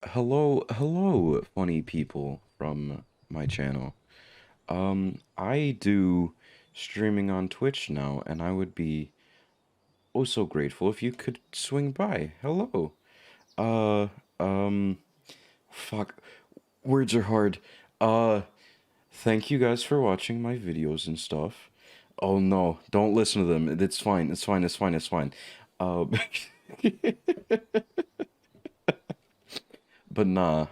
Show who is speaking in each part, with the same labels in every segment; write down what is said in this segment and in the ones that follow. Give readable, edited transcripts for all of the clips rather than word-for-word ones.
Speaker 1: Hello, funny people from my channel. I do streaming on Twitch now, and I would be oh so grateful if you could swing by. Hello. Uh, um, fuck, words are hard. Uh, Thank you guys for watching my videos and stuff. Oh no, don't listen to them. It's fine. It's fine. It's fine. It's fine. Uh, but nah.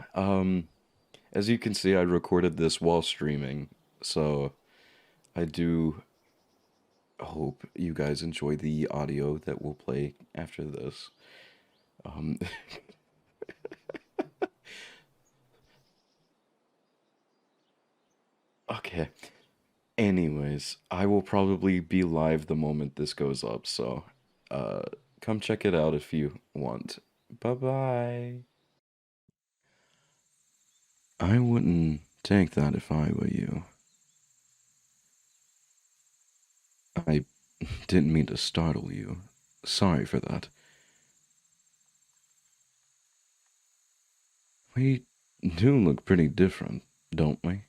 Speaker 1: As you can see, I recorded this while streaming, so I do hope you guys enjoy the audio that will play after this. Um, okay. Anyways, I will probably be live the moment this goes up, so uh, come check it out if you want. Bye bye. I wouldn't take that if I were you. I didn't mean to startle you. Sorry for that. We do look pretty different, don't we?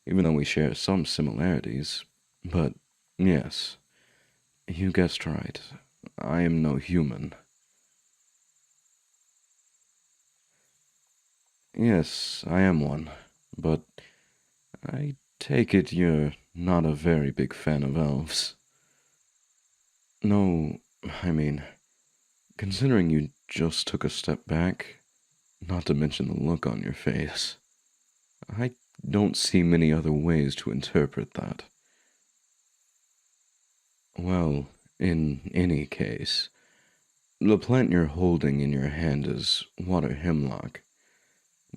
Speaker 1: Even though we share some similarities. But yes, you guessed right. I am no human. Yes, I am one. But I take it you're not a very big fan of elves. No, I mean, considering you just took a step back, not to mention the look on your face, I don't see many other ways to interpret that. Well, in any case, the plant you're holding in your hand is water hemlock.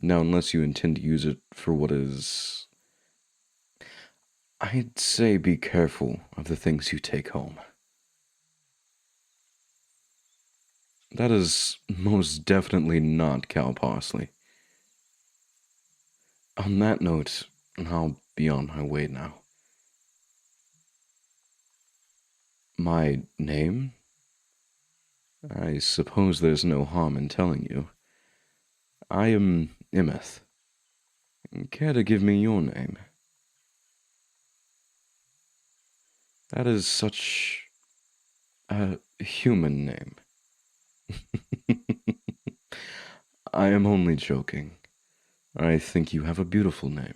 Speaker 1: Now, unless you intend to use it for what is. I'd say be careful of the things you take home. That is most definitely not cow parsley. On that note, I'll be on my way now. My name? I suppose there's no harm in telling you. I am Imeth. Care to give me your name? That is such a human name. I am only joking. I think you have a beautiful name.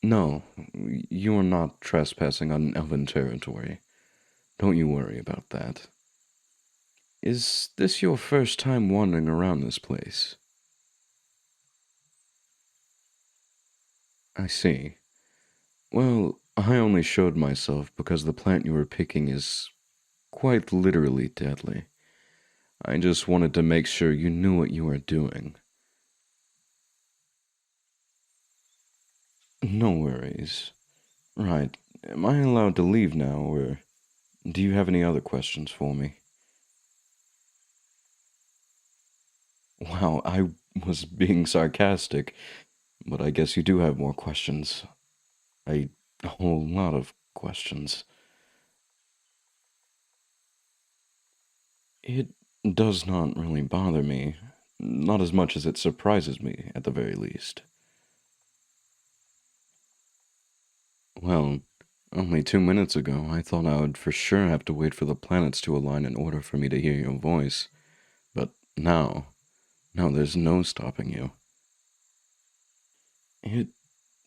Speaker 1: No, you are not trespassing on elven territory. Don't you worry about that. Is this your first time wandering around this place? I see. Well, I only showed myself because the plant you were picking is quite literally deadly. I just wanted to make sure you knew what you were doing. No worries. Right, am I allowed to leave now, or do you have any other questions for me? Wow, I was being sarcastic, but I guess you do have more questions. A whole lot of questions. It does not really bother me. Not as much as it surprises me, at the very least. Well, only 2 minutes ago, I thought I would for sure have to wait for the planets to align in order for me to hear your voice. But now there's no stopping you. It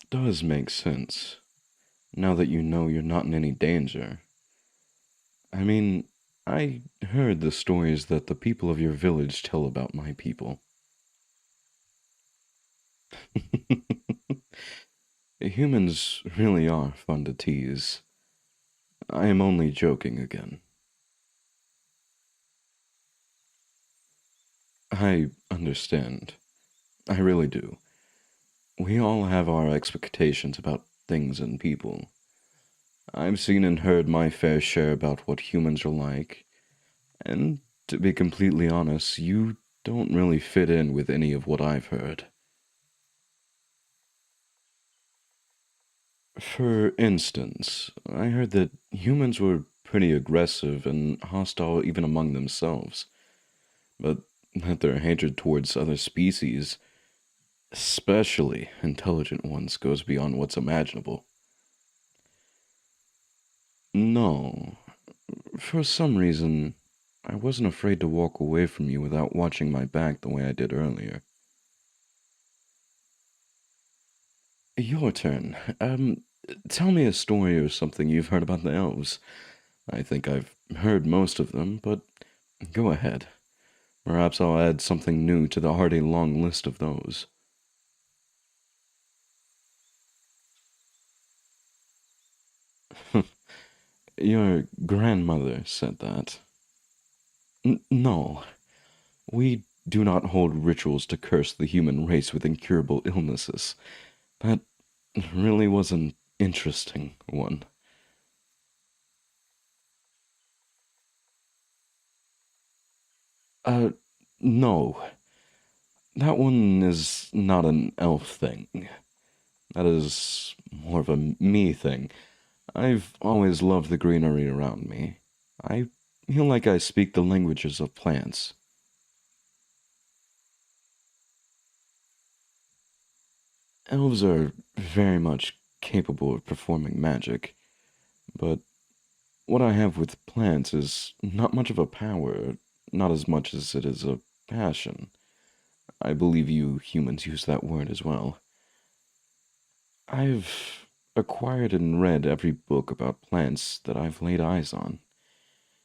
Speaker 1: does make sense, now that you know you're not in any danger. I mean, I heard the stories that the people of your village tell about my people. Humans really are fun to tease. I am only joking again. I understand. I really do. We all have our expectations about things and people. I've seen and heard my fair share about what humans are like, and to be completely honest, you don't really fit in with any of what I've heard. For instance, I heard that humans were pretty aggressive and hostile even among themselves. but that their hatred towards other species, especially intelligent ones, goes beyond what's imaginable. No, for some reason, I wasn't afraid to walk away from you without watching my back the way I did earlier. Your turn. Tell me a story or something you've heard about the elves. I think I've heard most of them, but go ahead. Perhaps I'll add something new to the already long list of those. Your grandmother said that. No, we do not hold rituals to curse the human race with incurable illnesses. That really was an interesting one. Uh, no, that one is not an elf thing. That is more of a me thing. I've always loved the greenery around me. I feel like I speak the languages of plants. Elves are very much capable of performing magic, but what I have with plants is not much of a power, not as much as it is a passion. I believe you humans use that word as well. I've acquired and read every book about plants that I've laid eyes on,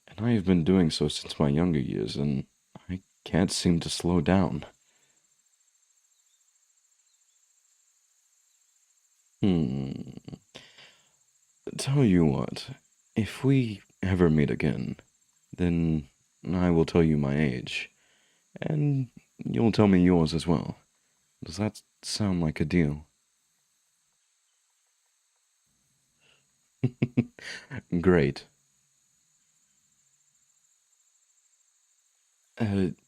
Speaker 1: and I have been doing so since my younger years, and I can't seem to slow down. Hmm. Tell you what, if we ever meet again, then I will tell you my age, and you'll tell me yours as well. Does that sound like a deal? Great.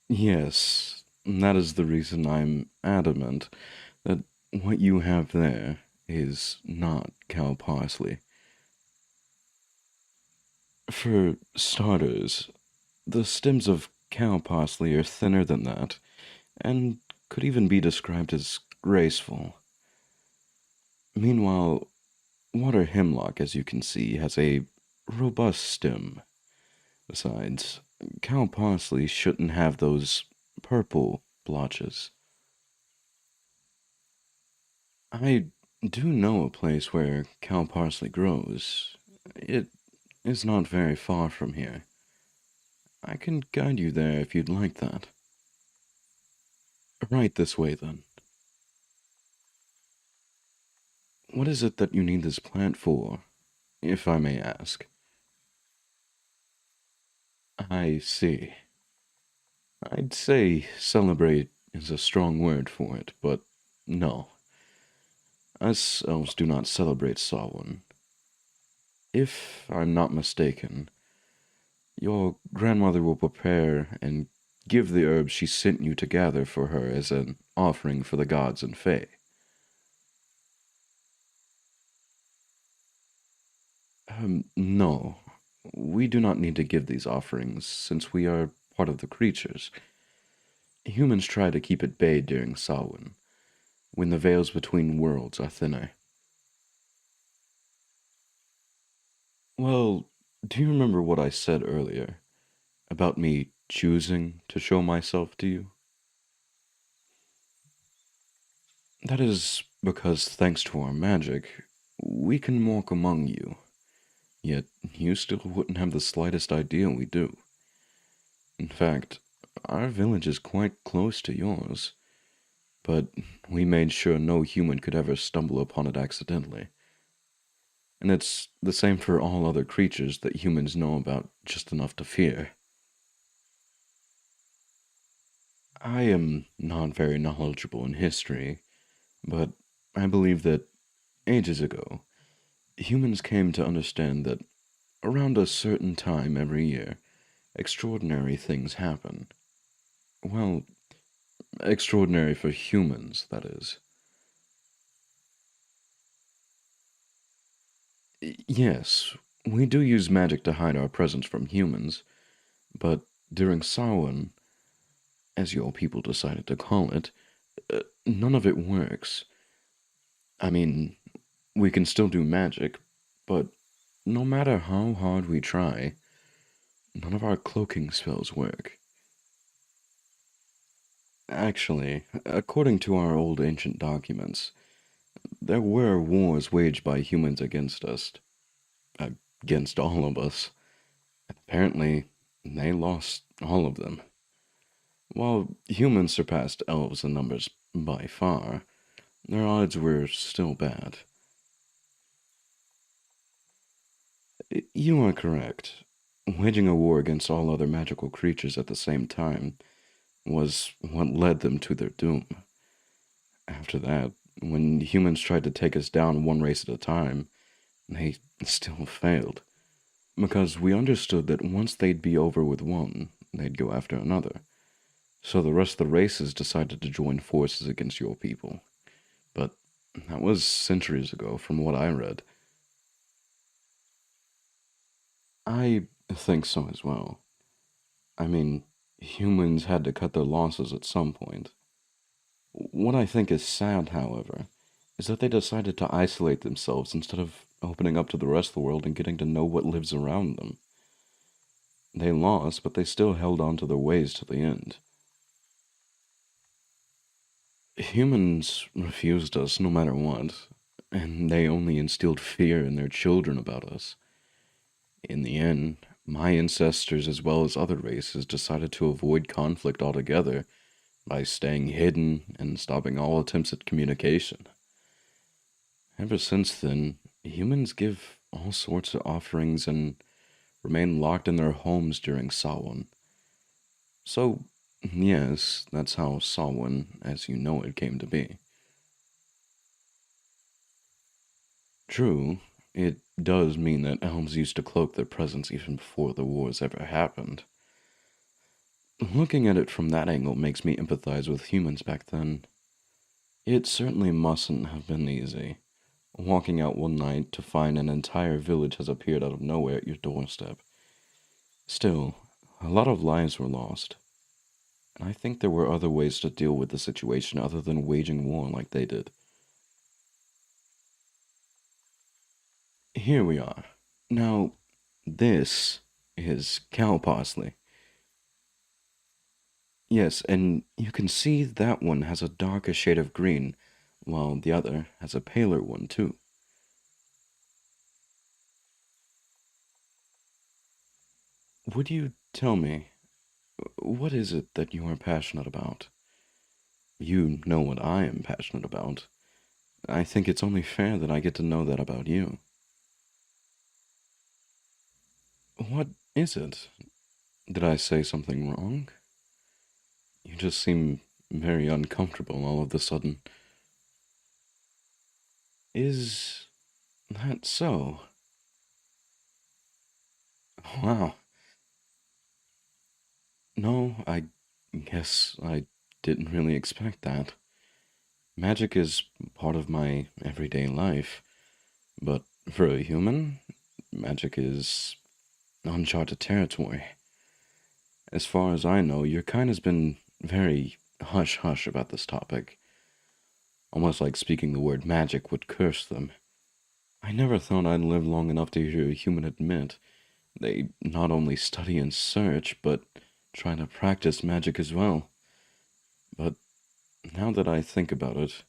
Speaker 1: Yes, that is the reason I'm adamant that what you have there is not cow parsley. For starters, the stems of cow parsley are thinner than that, and could even be described as graceful. Meanwhile, water hemlock, as you can see, has a robust stem. Besides, cow parsley shouldn't have those purple blotches. I do know a place where cow parsley grows. It is not very far from here. I can guide you there if you'd like that. Right this way, then. What is it that you need this plant for, if I may ask? I see. I'd say celebrate is a strong word for it, but no. Us elves do not celebrate Sawan. If I'm not mistaken, your grandmother will prepare and give the herbs she sent you to gather for her as an offering for the gods and fae. No. We do not need to give these offerings since we are part of the creatures. Humans try to keep at bay during Samhain, when the veils between worlds are thinner. Well, do you remember what I said earlier about me choosing to show myself to you? That is because, thanks to our magic, we can walk among you, yet you still wouldn't have the slightest idea we do. In fact, our village is quite close to yours, but we made sure no human could ever stumble upon it accidentally. And it's the same for all other creatures that humans know about just enough to fear. I am not very knowledgeable in history, but I believe that ages ago, humans came to understand that around a certain time every year, extraordinary things happen. Well, extraordinary for humans, that is. Yes, we do use magic to hide our presence from humans, but during Samhain, as your people decided to call it, none of it works. I mean, we can still do magic, but no matter how hard we try, none of our cloaking spells work. Actually, according to our old ancient documents, there were wars waged by humans against us, against all of us. Apparently, they lost all of them. While humans surpassed elves in numbers by far, their odds were still bad. You are correct. Waging a war against all other magical creatures at the same time was what led them to their doom. After that, when humans tried to take us down one race at a time, they still failed. Because we understood that once they'd be over with one, they'd go after another. So the rest of the races decided to join forces against your people. But that was centuries ago, from what I read. I think so as well. I mean, humans had to cut their losses at some point. What I think is sad, however, is that they decided to isolate themselves instead of opening up to the rest of the world and getting to know what lives around them. They lost, but they still held on to their ways to the end. Humans refused us no matter what, and they only instilled fear in their children about us. In the end, my ancestors, as well as other races, decided to avoid conflict altogether by staying hidden and stopping all attempts at communication. Ever since then, humans give all sorts of offerings and remain locked in their homes during Sawan. So, yes, that's how Sawan, as you know it, came to be. True, it does mean that elves used to cloak their presence even before the wars ever happened. Looking at it from that angle makes me empathize with humans back then. It certainly mustn't have been easy, walking out one night to find an entire village has appeared out of nowhere at your doorstep. Still, a lot of lives were lost, and I think there were other ways to deal with the situation other than waging war like they did. Here we are. Now, this is cow parsley. Yes, and you can see that one has a darker shade of green, while the other has a paler one too. Would you tell me, what is it that you are passionate about? You know what I am passionate about. I think it's only fair that I get to know that about you. What is it? Did I say something wrong? You just seem very uncomfortable all of a sudden. Is that so? Wow. No, I guess I didn't really expect that. Magic is part of my everyday life, but for a human, magic is uncharted territory. As far as I know, your kind has been very hush hush about this topic, almost like speaking the word magic would curse them. I never thought I'd live long enough to hear a human admit they not only study and search, but try to practice magic as well. But now that I think about it,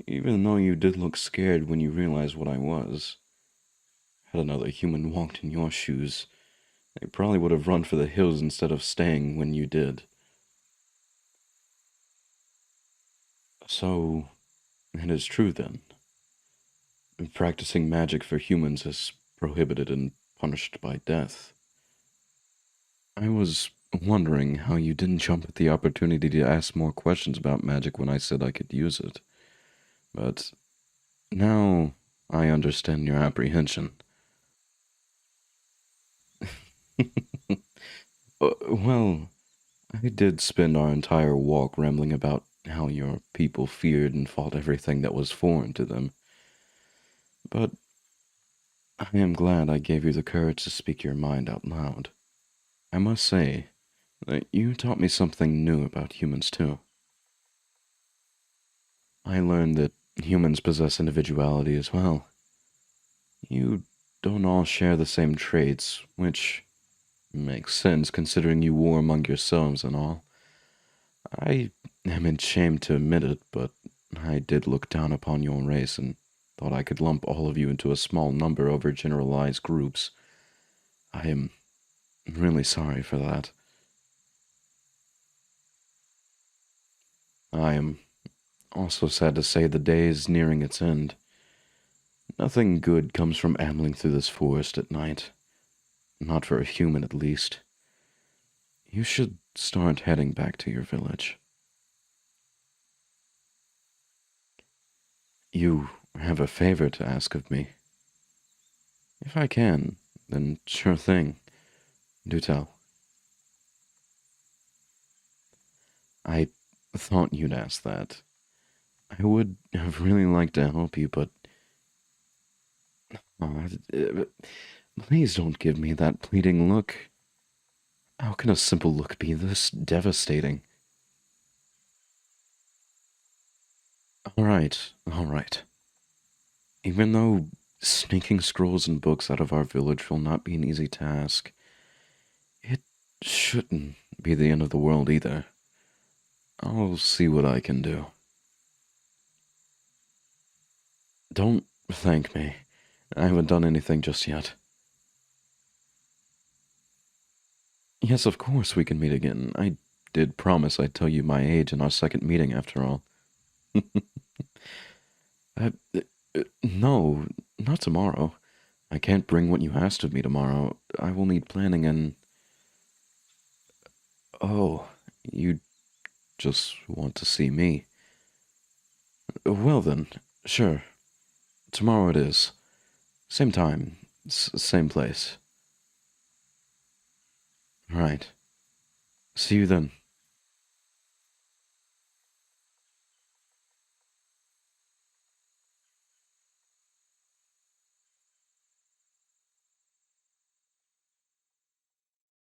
Speaker 1: even though you did look scared when you realized what I was, had another human walked in your shoes, they probably would have run for the hills instead of staying when you did. So, it is true then. Practicing magic for humans is prohibited and punished by death. I was wondering how you didn't jump at the opportunity to ask more questions about magic when I said I could use it. But now I understand your apprehension. Well, I did spend our entire walk rambling about how your people feared and fought everything that was foreign to them. But I am glad I gave you the courage to speak your mind out loud. I must say, You taught me something new about humans, too. I learned that humans possess individuality as well. You don't all share the same traits, which makes sense considering you war among yourselves and all. I am ashamed to admit it, but I did look down upon your race and thought I could lump all of you into a small number over generalized groups. I am really sorry for that. I am also sad to say the day is nearing its end. Nothing good comes from ambling through this forest at night. Not for a human, at least. You should start heading back to your village. You have a favor to ask of me. If I can, then sure thing. Do tell. I thought you'd ask that. I would have really liked to help you, but oh, please don't give me that pleading look. How can a simple look be this devastating? All right. Even though sneaking scrolls and books out of our village will not be an easy task, it shouldn't be the end of the world either. I'll see what I can do. Don't thank me. I haven't done anything just yet. Yes, of course we can meet again. I did promise I'd tell you my age in our second meeting, after all. No, not tomorrow. I can't bring what you asked of me tomorrow. I will need planning and. Oh, you just want to see me. Well then, sure. Tomorrow it is. Same time, same place. Right. See you then.